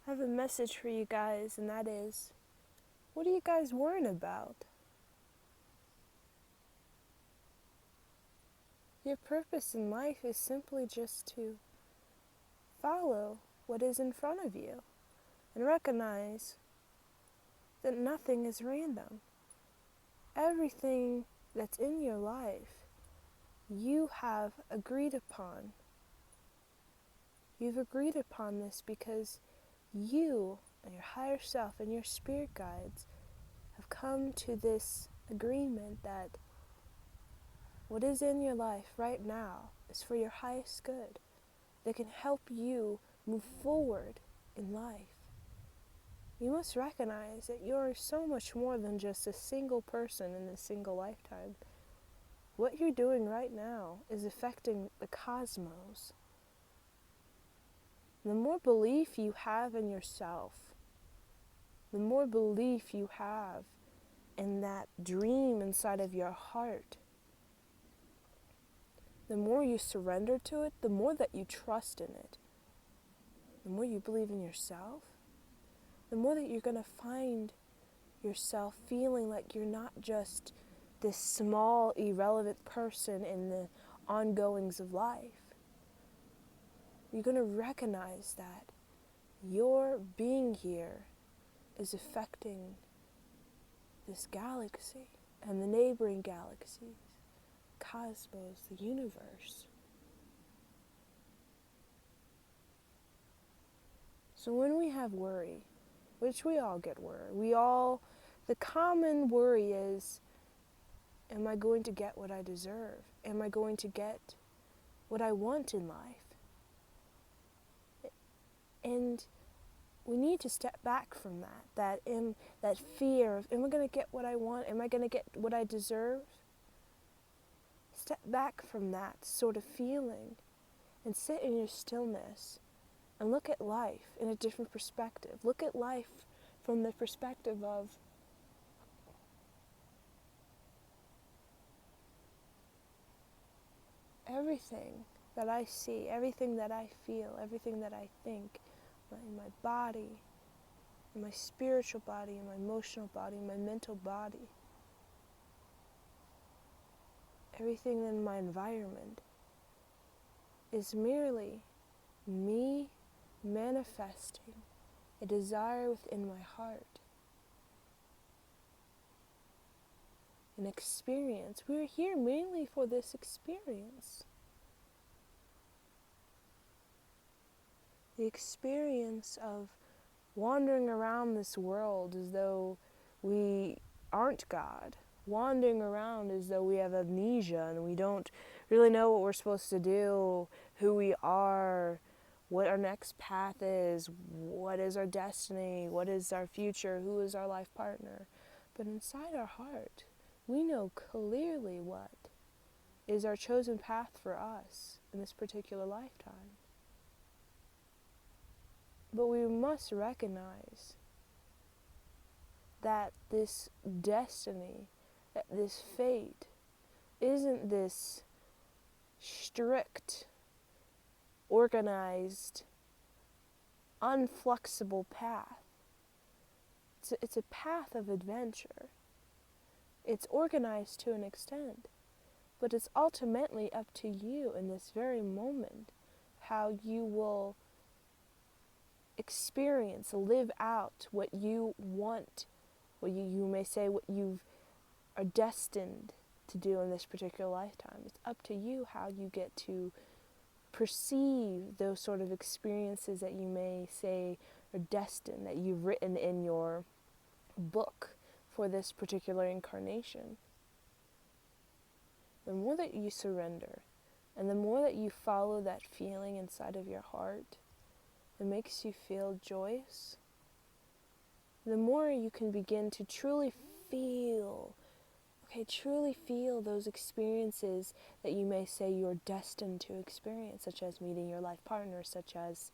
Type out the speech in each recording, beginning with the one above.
I have a message for you guys, and that is, what are you guys worrying about? Your purpose in life is simply just to follow what is in front of you and recognize that nothing is random. Everything that's in your life, you have agreed upon. You've agreed upon this because you and your higher self and your spirit guides have come to this agreement that what is in your life right now is for your highest good, that can help you move forward in life. You must recognize that you're so much more than just a single person in a single lifetime. What you're doing right now is affecting the cosmos. The more belief you have in yourself, the more belief you have in that dream inside of your heart, the more you surrender to it, the more that you trust in it, the more you believe in yourself, the more that you're going to find yourself feeling like you're not just this small, irrelevant person in the ongoings of life. You're going to recognize that your being here is affecting this galaxy and the neighboring galaxies, cosmos, the universe. So when we have worry, which we all get worry, the common worry is, am I going to get what I deserve? Am I going to get what I want in life? And we need to step back from that fear of, am I going to get what I want? Am I going to get what I deserve? Step back from that sort of feeling and sit in your stillness and look at life in a different perspective. Look at life from the perspective of, everything that I see, everything that I feel, everything that I think, in my body, in my spiritual body, in my emotional body, in my mental body, everything in my environment is merely me manifesting a desire within my heart, an experience. We're here mainly for this experience. The experience of wandering around this world as though we aren't God, wandering around as though we have amnesia and we don't really know what we're supposed to do, who we are, what our next path is, what is our destiny, what is our future, who is our life partner. But inside our heart, we know clearly what is our chosen path for us in this particular lifetime. But we must recognize that this destiny, that this fate, isn't this strict, organized, unflexible path. It's a path of adventure. It's organized to an extent, but it's ultimately up to you in this very moment how you will experience, live out what you want, what you may say what you are destined to do in this particular lifetime. It's up to you how you get to perceive those sort of experiences that you may say are destined, that you've written in your book for this particular incarnation. The more that you surrender and the more that you follow that feeling inside of your heart that makes you feel joyous, the more you can begin to truly feel those experiences that you may say you're destined to experience, such as meeting your life partner, such as,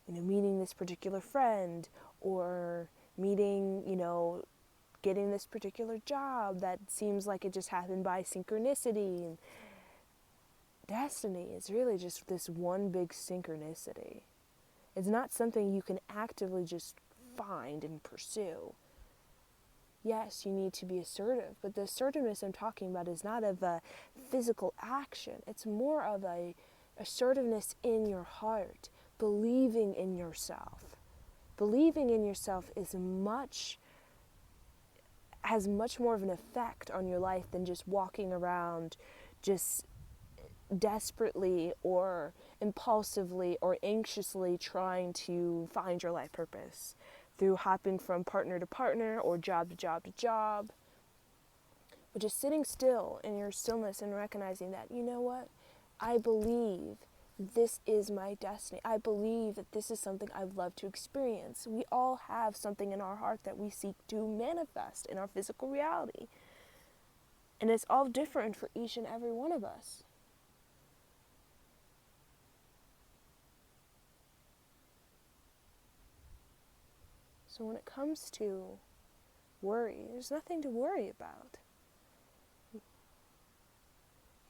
meeting this particular friend, or meeting, getting this particular job that seems like it just happened by synchronicity. And destiny is really just this one big synchronicity. It's not something you can actively just find and pursue. Yes, you need to be assertive, but the assertiveness I'm talking about is not of a physical action. It's more of a assertiveness in your heart, believing in yourself. Believing in yourself has much more of an effect on your life than just walking around just desperately or impulsively or anxiously trying to find your life purpose through hopping from partner to partner or job to job to job, but just sitting still in your stillness and recognizing that, you know what, I believe this is my destiny. I believe that this is something I'd love to experience. We all have something in our heart that we seek to manifest in our physical reality. And it's all different for each and every one of us. So when it comes to worry, there's nothing to worry about.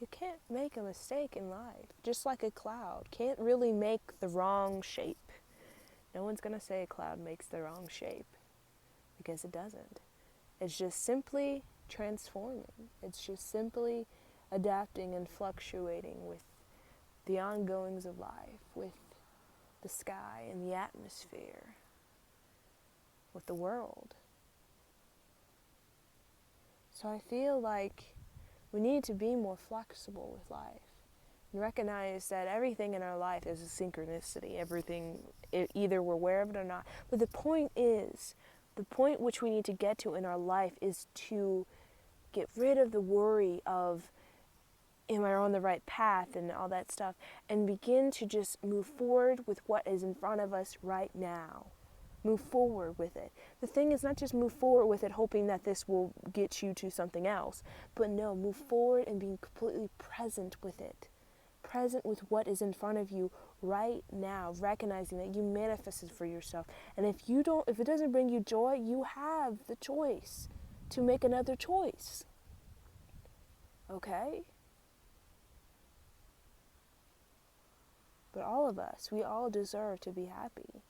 You can't make a mistake in life. Just like a cloud can't really make the wrong shape. No one's going to say a cloud makes the wrong shape, because it doesn't. It's just simply transforming. It's just simply adapting and fluctuating with the ongoings of life, with the sky and the atmosphere, with the world. So I feel like we need to be more flexible with life and recognize that everything in our life is a synchronicity. Everything, either we're aware of it or not. But the point which we need to get to in our life is to get rid of the worry of, am I on the right path and all that stuff, and begin to just move forward with what is in front of us right now. Move forward with it. The thing is not just move forward with it hoping that this will get you to something else, but no, move forward and being completely present with it. Present with what is in front of you right now, recognizing that you manifested for yourself. And if it doesn't bring you joy, you have the choice to make another choice. Okay? But all of us, we all deserve to be happy.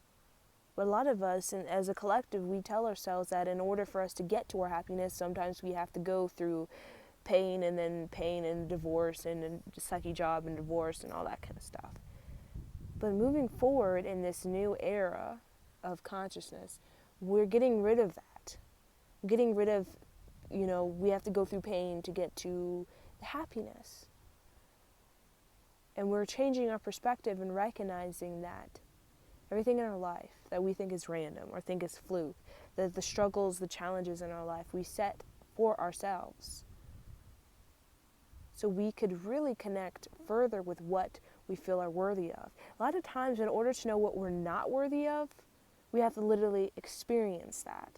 But a lot of us, and as a collective, we tell ourselves that in order for us to get to our happiness, sometimes we have to go through pain and divorce and a sucky job and divorce and all that kind of stuff. But moving forward in this new era of consciousness, we're getting rid of that. Getting rid of, we have to go through pain to get to the happiness. And we're changing our perspective and recognizing that everything in our life that we think is random or think is fluke, that the struggles, the challenges in our life we set for ourselves. So we could really connect further with what we feel are worthy of. A lot of times, in order to know what we're not worthy of, we have to literally experience that.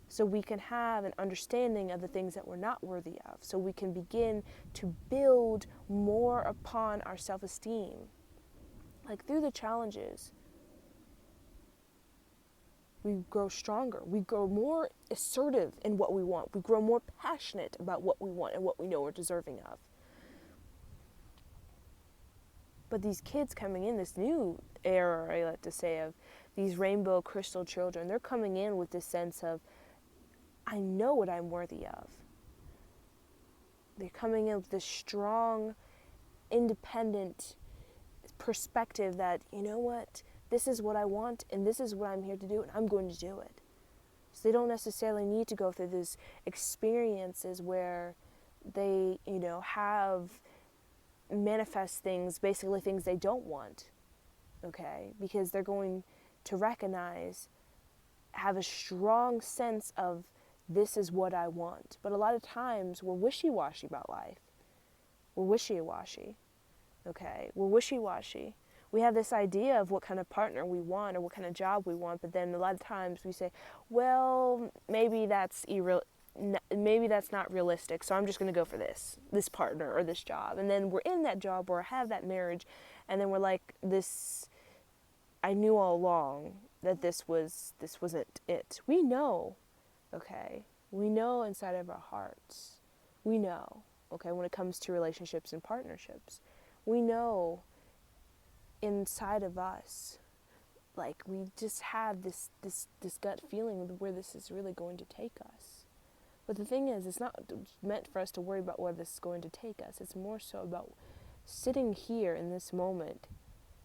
So we can have an understanding of the things that we're not worthy of. So we can begin to build more upon our self-esteem. Like through the challenges, we grow stronger. We grow more assertive in what we want. We grow more passionate about what we want and what we know we're deserving of. But these kids coming in, this new era, I like to say, of these rainbow crystal children, they're coming in with this sense of, I know what I'm worthy of. They're coming in with this strong, independent perspective that, you know what, this is what I want and this is what I'm here to do and I'm going to do it. So they don't necessarily need to go through these experiences where they, have manifest things, basically things they don't want, okay? Because they're going to recognize, have a strong sense of, this is what I want. But a lot of times we're wishy-washy about life. We're wishy-washy, okay? We're wishy-washy. We have this idea of what kind of partner we want or what kind of job we want, but then a lot of times we say, well, maybe that's not realistic, so I'm just going to go for this partner or this job. And then we're in that job or have that marriage, and then we're like, I knew all along that this wasn't it. We know, okay? We know inside of our hearts. We know, okay, when it comes to relationships and partnerships. We know inside of us like we just have this gut feeling of where this is really going to take us. But the thing is, it's not meant for us to worry about where this is going to take us. It's more so about sitting here in this moment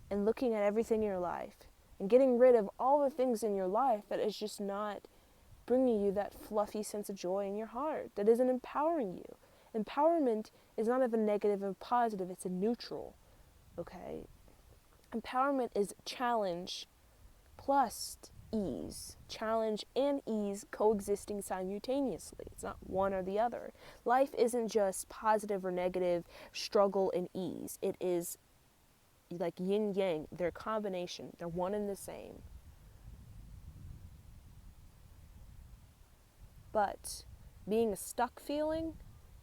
and looking at everything in your life and getting rid of all the things in your life that is just not bringing you that fluffy sense of joy in your heart, that isn't empowering you. Empowerment is not of a negative or positive, it's a neutral, okay? Empowerment is challenge plus ease. Challenge and ease coexisting simultaneously. It's not one or the other. Life isn't just positive or negative, struggle and ease. It is like yin yang. They're a combination. They're one and the same. But being a stuck feeling,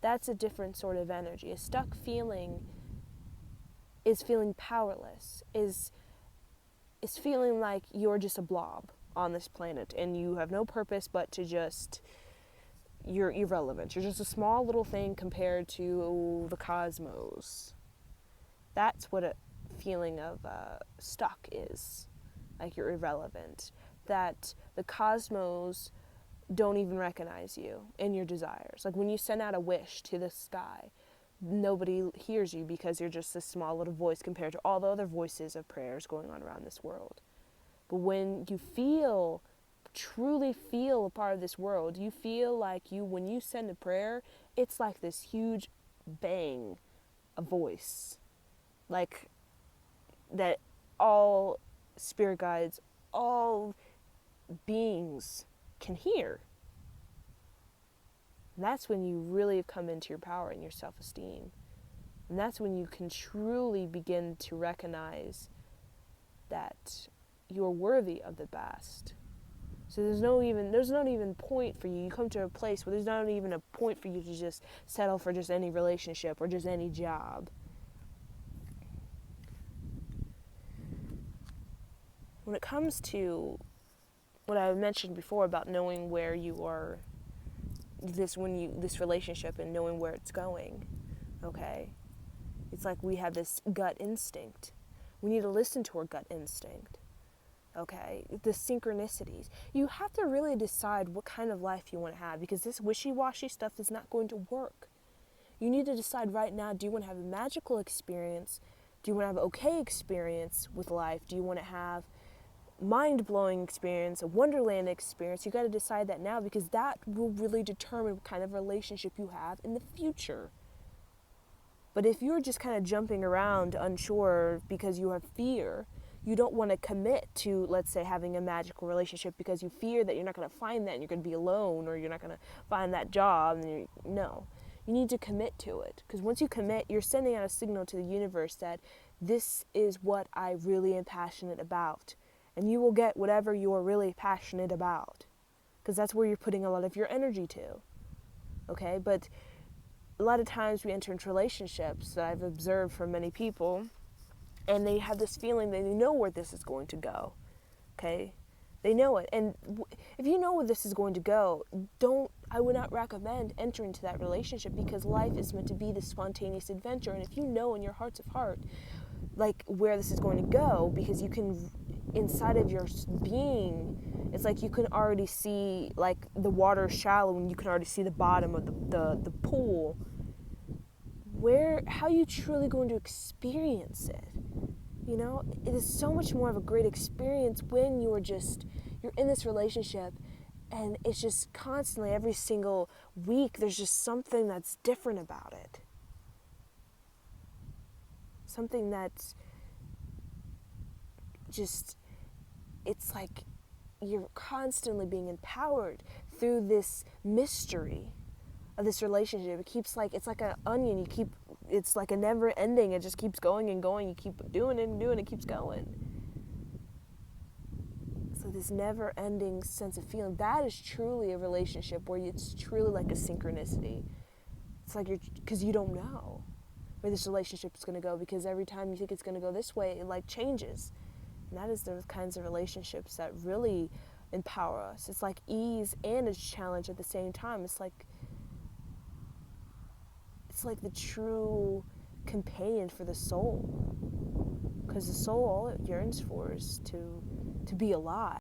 that's a different sort of energy. A stuck feeling is feeling powerless, is feeling like you're just a blob on this planet and you have no purpose but to just, you're irrelevant. You're just a small little thing compared to the cosmos. That's what a feeling of stuck is. Like you're irrelevant. That the cosmos don't even recognize you and your desires. Like when you send out a wish to the sky, nobody hears you because you're just a small little voice compared to all the other voices of prayers going on around this world. But when you truly feel a part of this world, you feel like when you send a prayer, it's like this huge bang, a voice. Like that all spirit guides, all beings can hear. And that's when you really come into your power and your self-esteem. And that's when you can truly begin to recognize that you're worthy of the best. So there's not even point for you. You come to a place where there's not even a point for you to just settle for just any relationship or just any job. When it comes to what I mentioned before about knowing where you are, this relationship and knowing where it's going, okay? It's like we have this gut instinct. We need to listen to our gut instinct. Okay, the synchronicities. You have to really decide what kind of life you want to have, because this wishy-washy stuff is not going to work. You need to decide right now, do you want to have a magical experience? Do you want to have an okay experience with life? Do you want to have mind-blowing experience, a wonderland experience? You got to decide that now, because that will really determine what kind of relationship you have in the future. But if you're just kind of jumping around unsure because you have fear, you don't want to commit to, let's say, having a magical relationship because you fear that you're not going to find that and you're going to be alone, or you're not going to find that job. No, you need to commit to it, because once you commit, you're sending out a signal to the universe that this is what I really am passionate about, and you will get whatever you are really passionate about, because that's where you're putting a lot of your energy to. Okay, but a lot of times we enter into relationships that I've observed from many people, and they have this feeling that they know where this is going to go, okay? They know it. And if you know where this is going to go, I would not recommend entering into that relationship, because life is meant to be this spontaneous adventure. And if you know in your hearts of heart, like, where this is going to go, because you can, inside of your being, it's like you can already see, like, the water is shallow and you can already see the bottom of the pool. How are you truly going to experience it? You know, it is so much more of a great experience when you're in this relationship, and it's just constantly, every single week, there's just something that's different about it. Something that's just, it's like you're constantly being empowered through this mystery of this relationship. It's like an onion. It's like a never ending. It just keeps going and going. You keep doing it and doing it, keeps going. So this never ending sense of feeling, that is truly a relationship where it's truly like a synchronicity. It's like because you don't know where this relationship is going to go, because every time you think it's going to go this way, it like changes. And that is the kinds of relationships that really empower us. It's like ease and a challenge at the same time. It's like the true companion for the soul, because the soul, all it yearns for is to to be alive.